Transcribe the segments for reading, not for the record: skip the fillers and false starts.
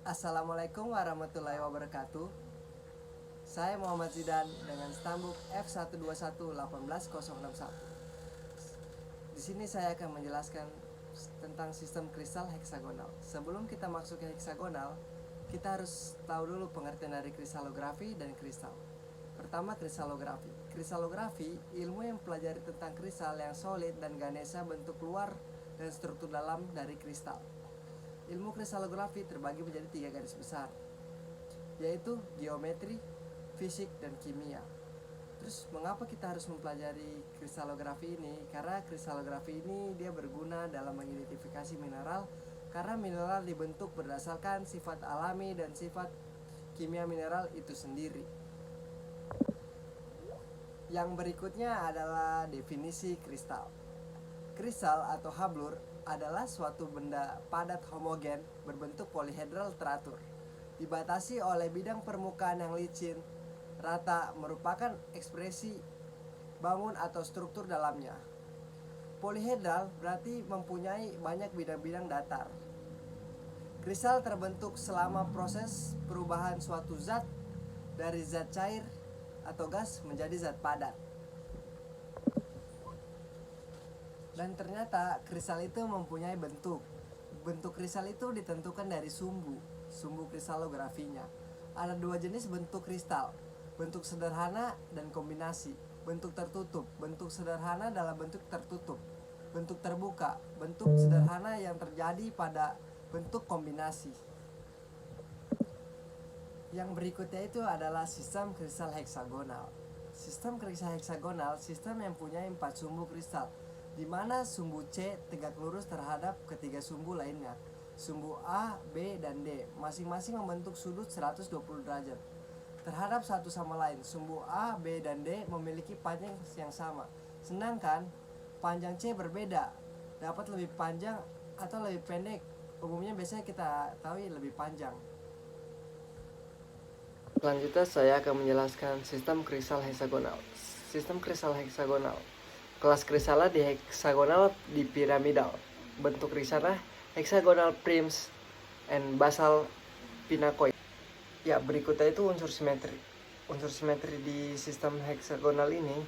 Assalamualaikum warahmatullahi wabarakatuh. Saya Muhammad Zidan dengan stambuk F121-18061. Di sini saya akan menjelaskan tentang sistem kristal heksagonal. Sebelum kita masuk ke heksagonal, kita harus tahu dulu pengertian dari kristalografi dan kristal. Pertama, kristalografi. Kristalografi ilmu yang mempelajari tentang kristal yang solid dan ganesha, bentuk luar dan struktur dalam dari kristal. Ilmu kristalografi terbagi menjadi 3 garis besar, yaitu geometri, fisik, dan kimia. Terus mengapa kita harus mempelajari kristalografi ini? Karena kristalografi ini dia berguna dalam mengidentifikasi mineral, karena mineral dibentuk berdasarkan sifat alami dan sifat kimia mineral itu sendiri. Yang berikutnya adalah definisi kristal. Kristal atau hablur adalah suatu benda padat homogen berbentuk polihedral teratur, dibatasi oleh bidang permukaan yang licin, rata, merupakan ekspresi bangun atau struktur dalamnya. Polihedral berarti mempunyai banyak bidang-bidang datar. Kristal terbentuk selama proses perubahan suatu zat dari zat cair atau gas menjadi zat padat. Dan ternyata kristal itu mempunyai bentuk. Bentuk kristal itu ditentukan dari sumbu kristalografinya. Ada 2 jenis bentuk kristal, bentuk sederhana dan kombinasi. Bentuk tertutup, bentuk sederhana dalam bentuk tertutup. Bentuk terbuka, bentuk sederhana yang terjadi pada bentuk kombinasi. Yang berikutnya itu adalah sistem kristal heksagonal. Sistem kristal heksagonal, sistem yang punya 4 sumbu kristal, di mana sumbu C tegak lurus terhadap ketiga sumbu lainnya. Sumbu A, B, dan D masing-masing membentuk sudut 120 derajat terhadap satu sama lain. Sumbu A, B, dan D memiliki panjang yang sama, sedangkan panjang C berbeda, dapat lebih panjang atau lebih pendek. Umumnya biasanya kita tahu lebih panjang. Selanjutnya saya akan menjelaskan sistem kristal heksagonal. Sistem kristal heksagonal. Kelas kristalnya di heksagonal di piramidal. Bentuk kristalnya heksagonal prims and basal pinakoid. Ya, berikutnya itu unsur simetri. Unsur simetri di sistem heksagonal ini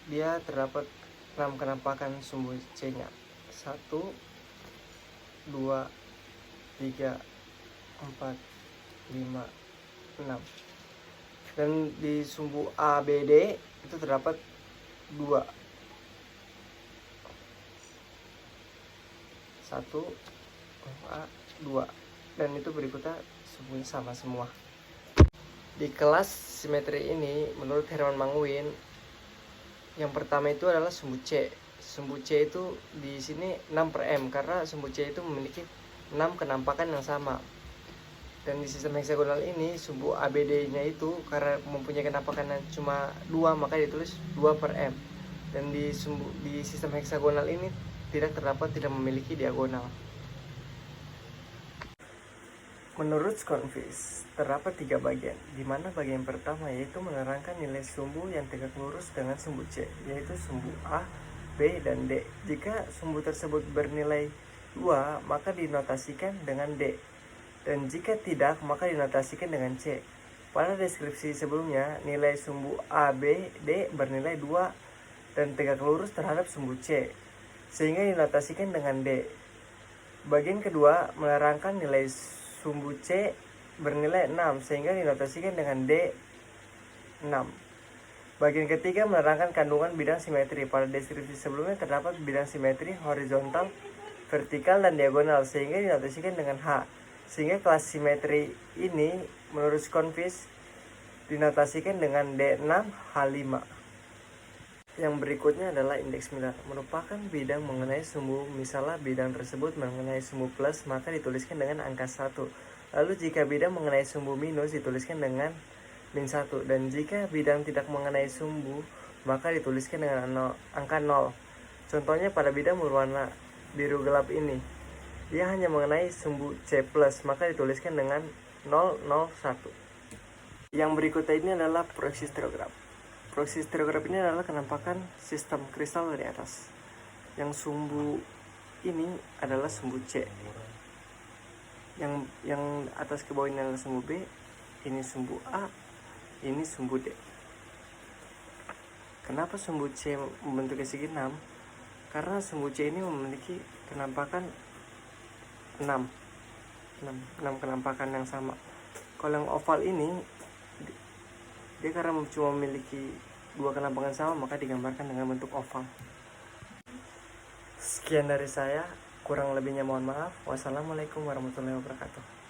dia terdapat 6 kenampakan sumbu C-nya. 1 2 3 4 5 6. Dan di sumbu A, B, D itu terdapat 2. 1 A 2. Dan itu berikutnya sumbunya sama semua. Di kelas simetri ini menurut Herman Manguin, yang pertama itu adalah sumbu C. Sumbu C itu di sini 6/m karena sumbu C itu memiliki 6 kenampakan yang sama. Dan di sistem heksagonal ini sumbu ABD-nya itu karena mempunyai kenampakan yang cuma 2, maka ditulis 2/m. Dan di sistem heksagonal ini tidak memiliki diagonal. Menurut Schonfish, terdapat 3 bagian, di mana bagian pertama yaitu menerangkan nilai sumbu yang tegak lurus dengan sumbu C, yaitu sumbu A, B, dan D. Jika sumbu tersebut bernilai 2, maka dinotasikan dengan D. Dan jika tidak, maka dinotasikan dengan C. Pada deskripsi sebelumnya, nilai sumbu A, B, D bernilai 2 dan tegak lurus terhadap sumbu C, sehingga dinotasikan dengan D. Bagian kedua menerangkan nilai sumbu C bernilai 6, sehingga dinotasikan dengan D 6. Bagian ketiga menerangkan kandungan bidang simetri. Pada deskripsi sebelumnya terdapat bidang simetri horizontal, vertikal, dan diagonal, sehingga dinotasikan dengan H. Sehingga kelas simetri ini menurut Schonfish dinotasikan dengan D6 H5. Yang berikutnya adalah indeks Miller, merupakan bidang mengenai sumbu. Misalnya bidang tersebut mengenai sumbu plus, maka dituliskan dengan angka 1. Lalu jika bidang mengenai sumbu minus, dituliskan dengan -1. Dan jika bidang tidak mengenai sumbu, maka dituliskan dengan angka 0. Contohnya pada bidang berwarna biru gelap ini, dia hanya mengenai sumbu C+, maka dituliskan dengan 001. Yang berikutnya ini adalah proyeksi stereograf. Proyeksi stereograf ini adalah kenampakan sistem kristal dari atas. Yang sumbu ini adalah sumbu C. yang atas ke bawah ini adalah sumbu B, ini sumbu A, ini sumbu D. Kenapa sumbu C membentuk segi 6? Karena sumbu C ini memiliki kenampakan 6 kenampakan yang sama. Kalau yang oval ini dia karena cuma memiliki 2 kenampakan sama, maka digambarkan dengan bentuk oval. Sekian dari saya, kurang lebihnya mohon maaf. Wassalamualaikum warahmatullahi wabarakatuh.